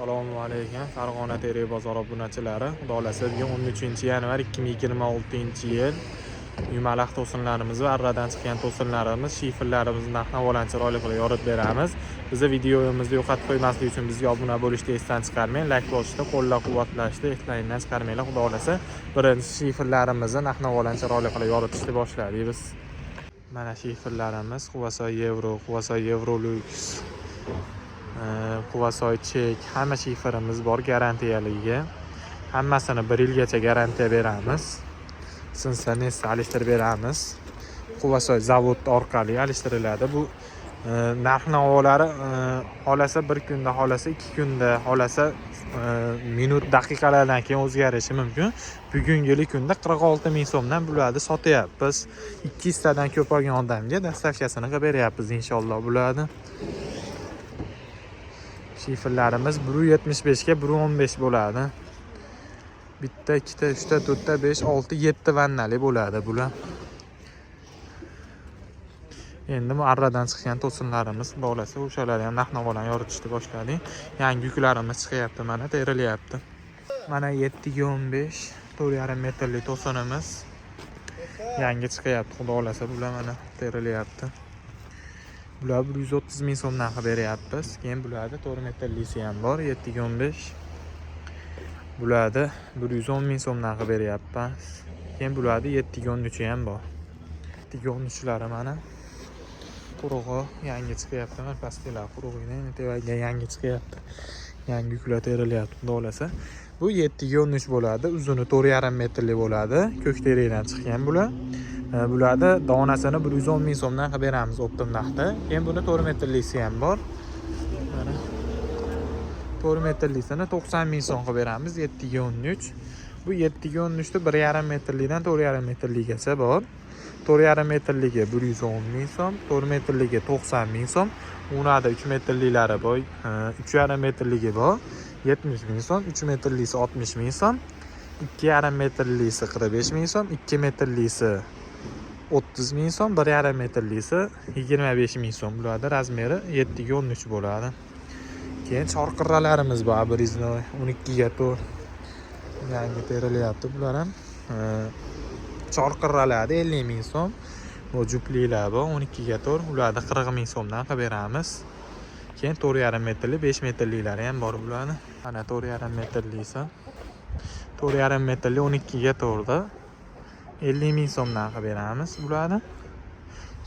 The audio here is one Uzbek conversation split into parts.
Assalomu alaykum. Farg'ona Teriy bozor obunachilari. Xudo xolasa bugun 13-yanvar 2026-yil yumaloq to'sinlarimiz va arradan chiqqan to'sinlarimiz, shifrlarimizni narx-navolarni chiroyli qilib yoritib beramiz. Bizni videomizni yo'qotib qo'ymaslik uchun bizga obuna bo'lishni esdan chiqarmang, like bosishni, qo'llab-quvvatlashni eslaringdan chiqarmanglar. Xudo xolasa birinchi shifrlarimizni narx-navolarni chiroyli qilib yoritishni boshlaymiz biz. Mana shifrlarimiz Quvasoy Yevro, Quvasoy Evrolux, Quvasoy chek, hamma shifrimiz bor garantiyaligiga. Hammasini 1 yilgacha garantiya beramiz. Sinsa nesa alishtirib beramiz. Quvasoy zavod orqali alishtiriladi. Bu narx-navolari xolasa 1 kunda, xolasa 2 kunda, xolasa minut, daqiqalardan keyin o'zgarishi mumkin. Bugungi kunda 46 ming so'mdan bularni sotyapmiz. 200 tadan ko'p olgan odamga dastavkasini qilib beryapmiz inshaalloh bularni. Shifrlarimiz 1.75 ga 1.15 bo'ladi. Bitta, ikkita, uchta, to'rtta, 5, 6, 7 vannali bo'ladi bular. Endi bu arradan chiqqan to'sinlarimiz, xudo xolasa o'shalarni ham narx-navolarni yoritishni boshladik. Yangi yuklarimiz chiqyapti, mana terilyapti. Mana 7.15 4,5 metrli to'sinimiz yangi chiqyapti, xudo xolasa bular mana terilyapti. Bular 130 ming so'mdan qilib beryapmiz. Keyin bularda 4 metrlisi ham bor, 7.15. Bularda 110 ming so'mdan qilib beryapmiz. Keyin bularda 7.13 ham bor. 7.13lari mana qurug'i yangi chiqyapti. Mana pastlar qurug'ining tevaga yangi chiqyapti. Yangi yuklar terilyapti, xudo xolasa. Bu 7.13 bo'ladi, uzuni 4,5 metrli bo'ladi. Ko'kteriydan chiqqan bular. Bularda donasini 110 ming so'mdan qilib beramiz optim narxda. Keyin buni 4 metrlisi ham bor. Mana 4 metrlisini 90 ming so'm qilib beramiz 7.13. Bu 7.13 da 1,5 metrlikdan 4,5 metrligacha bor. 4,5 metrligi 110 ming so'm, 4 metrligi 90 ming so'm. Unada 3 metrliklari bor, 3,5 metrligi bor, 70 ming so'm, 3 metrlisi 60 ming so'm, 2,5 metrlisi 45 ming so'm, 2 metrlisi 30 ming so'm, 1,5 metrlisi 25 ming so'm. Bularda razmeri 7.13 bo'ladi. Keyin chorqirralarimiz bor, abriznoy 12 ga 4 yangi terilyapti. Bular ham chorqirralarda 50 ming so'm. Bu juplilar bor 12 ga 4, ularda 40 ming so'mdan qilib beramiz. Keyin 4,5 metrli, 5 metrliklari ham bor bularni. Mana 4,5 metrlisi. 4,5 metrli 12 ga 4 da 50 ming so'mdan qilib beramiz bularni.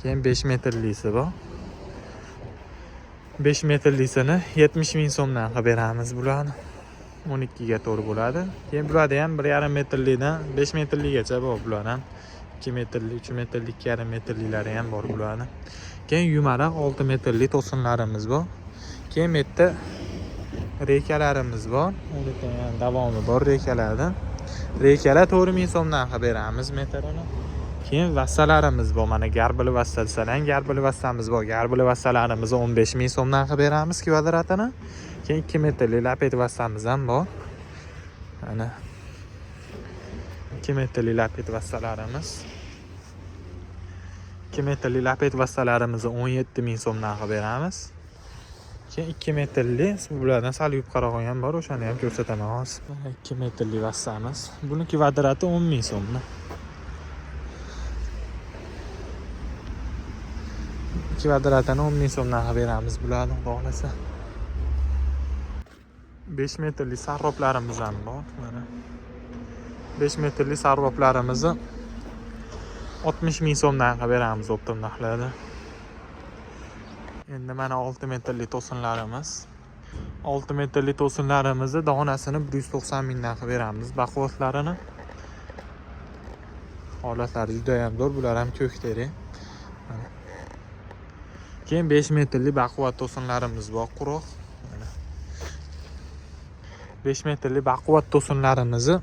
Keyin 5 metrlisi bor. 5 metrlisini 70 ming so'mdan qilib beramiz bularni. 12 ga 4 bo'ladi. Keyin bularda ham 1,5 metrlikdan 5 metrligacha bor bular ham. 2 metrli, 3 metrli, 2,5 metrliklari ham bor bularni. Keyin yumaloq 6 metrli to'sinlarimiz bor. Keyin bu yerda rekalarimiz bor. Unda ham davomi bor rekalardan. Rekalar 4 ming so'mdan qilib beramiz metrini. Keyin vassalarimiz bor. Mana garbili vassalar, garbili vassamiz bor. Garbili vassalarimizni 15 ming so'mdan qilib beramiz kvadratini. Keyin 2 metrli lapet vassamiz ham bor. Mana 2 metrli lapet vassalarimiz. 2 metrli lapet vassalarimizni 17 ming so'mdan qilib beramiz. Keyin 2 metrli bulardan sal yupqaroq ham bor, o'shani ham ko'rsataman hozir. 2 metrli vassamiz. Buni kvadrati 10 ming so'mni. Kvadratini 10 ming so'mdan qilib beramiz bularni, xudo xolasa. 5 metrli sarroplarimiz ham bor. Mana 5 metrli sarroplarimizni 60 ming so'mdan qilib beramiz optim narxlarda. Endi mana 6 metrli to'sinlarimiz. 6 metrli to'sinlarimizni donasini 190 mingdan qilib beramiz. Baquvvatlarini holatlari juda ham zo'r, bular ham ko'kteri. Keyin 5 metrli baquvvat to'sinlarimiz bor, quruq. 5 metrli baquvvat to'sinlarimizni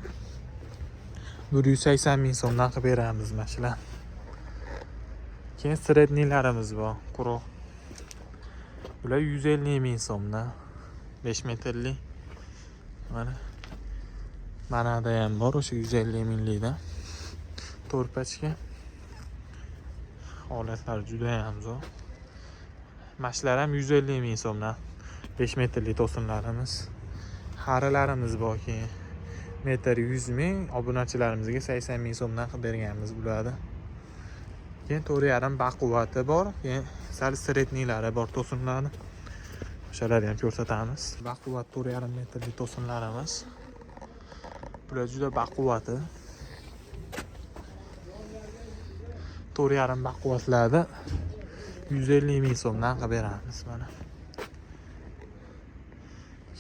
180 ming so'mdan qilib beramiz mana shular. Keyin sredniylarimiz bor, quruq. Bular 150 ming so'mdan 5 metrli. Mana da ham bor o'sha 150 minglikdan. To'rpachka. Holatlari juda ham zo'r. Mashlar ham 150 ming so'mdan 5 metrli to'sinlarimiz. qarilarimiz bor keyin. Metr 100 ming, obunachilarimizga 80 ming so'mdan qilib berganmiz bularni. Keyin 4,5 baquvvati bor, keyin sal sredniylari bor to'sinlarni. O'shalarni ham ko'rsatamiz. Baquvvat 4,5 metrlik to'sinlarimiz. Bular juda baquvvati. 4,5 baquvvatlarda 150 ming so'mdan qilib beramiz mana.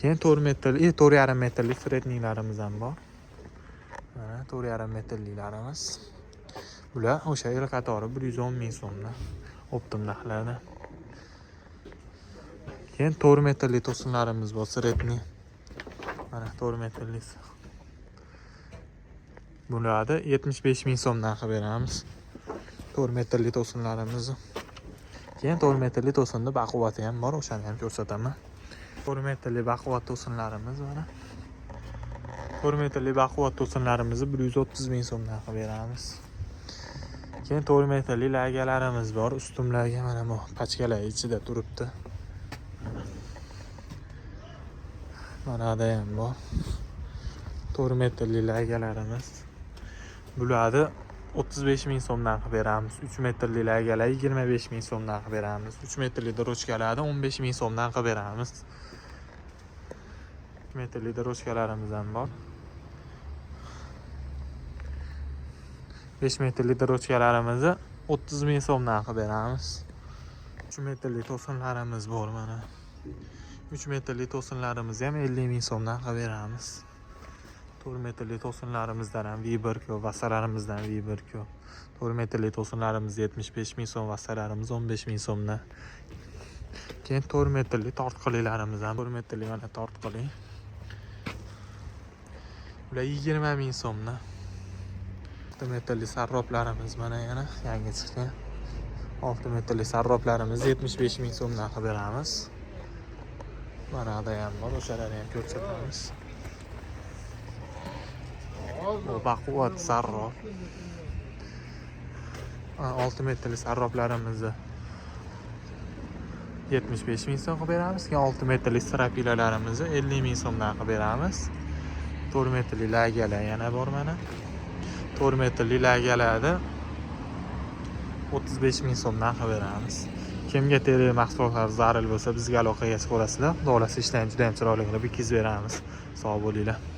Keyin 4 metrli, 4,5 metrlik sredniylarimiz ham bor. Mana 4,5 metrliklarimiz. Bular o'sha yil qatori 110 ming so'mdan optim narxlarda. Keyin 4 metrli to'sinlarimiz bor, sredniy. Mana 4 metrlik. Bularni 75 ming so'mdan qilib beramiz. 4 metrli to'sinlarimiz. Keyin 4 metrli to'sinda baquvvati ham bor, o'shani ham ko'rsataman. 4 metrli baquvvat to'sinlarimiz mana. 4 metrli baquvvat to'sinlarimizni 130 ming so'mdan qilib beramiz. Keyin 4 metrli lagalarimiz bor, ustumlarga mana bu pachkalar ichida turibdi. Mana da ham bor. 4 metrli lagalarimiz. Bularni 35 ming so'mdan qilib beramiz. 3 metrli lagalar 25 ming so'mdan qilib beramiz. 3 metrli dorochkalarni 15 ming so'mdan qilib beramiz. 3 metrli dorochkalarimiz ham bor. 5 metrli dorochkalarimizni 30 ming so'mdan qilib beramiz. 3 metrli to'sinlarimiz bor mana. 3 metrli to'sinlarimizni ham 50 ming so'mdan qilib beramiz. 4 metrli to'sinlarimizdan ham V1 ko'p, vassalarimizdan V1 ko'p. 4 metrli to'sinlarimiz 75 ming so'm, vassalarimiz 15 ming so'mdan. Keyin 4 metrli tortqililarimiz ham 4 metrli mana tortqili. Ular 20 ming so'mdan. 6 metrli sarroplarimiz mana yana yangi chiqqan. 6 metrli sarroplarimiz 75 ming so'mdan qilib beramiz. Mana da ham bor, o'shalarni ham ko'rsatamiz. Bu baquvvat sarrop. 6 metrli sarroplarimizni 75 ming so'm qilib beramiz. Keyin 6 metrli strapilalarimizni 50 ming so'mdan qilib beramiz. 4 metrli lagalar yana bor mana. 4 metrli lagalarni 35 ming so'mdan qilib beramiz. Kimga teri mahsulotlari zarur bo'lsa bizga aloqaga chiqib olasizlar. Xudo xolasa ishlarni juda ham chiroyli qilib bitkazib beramiz. Sog' bo'linglar.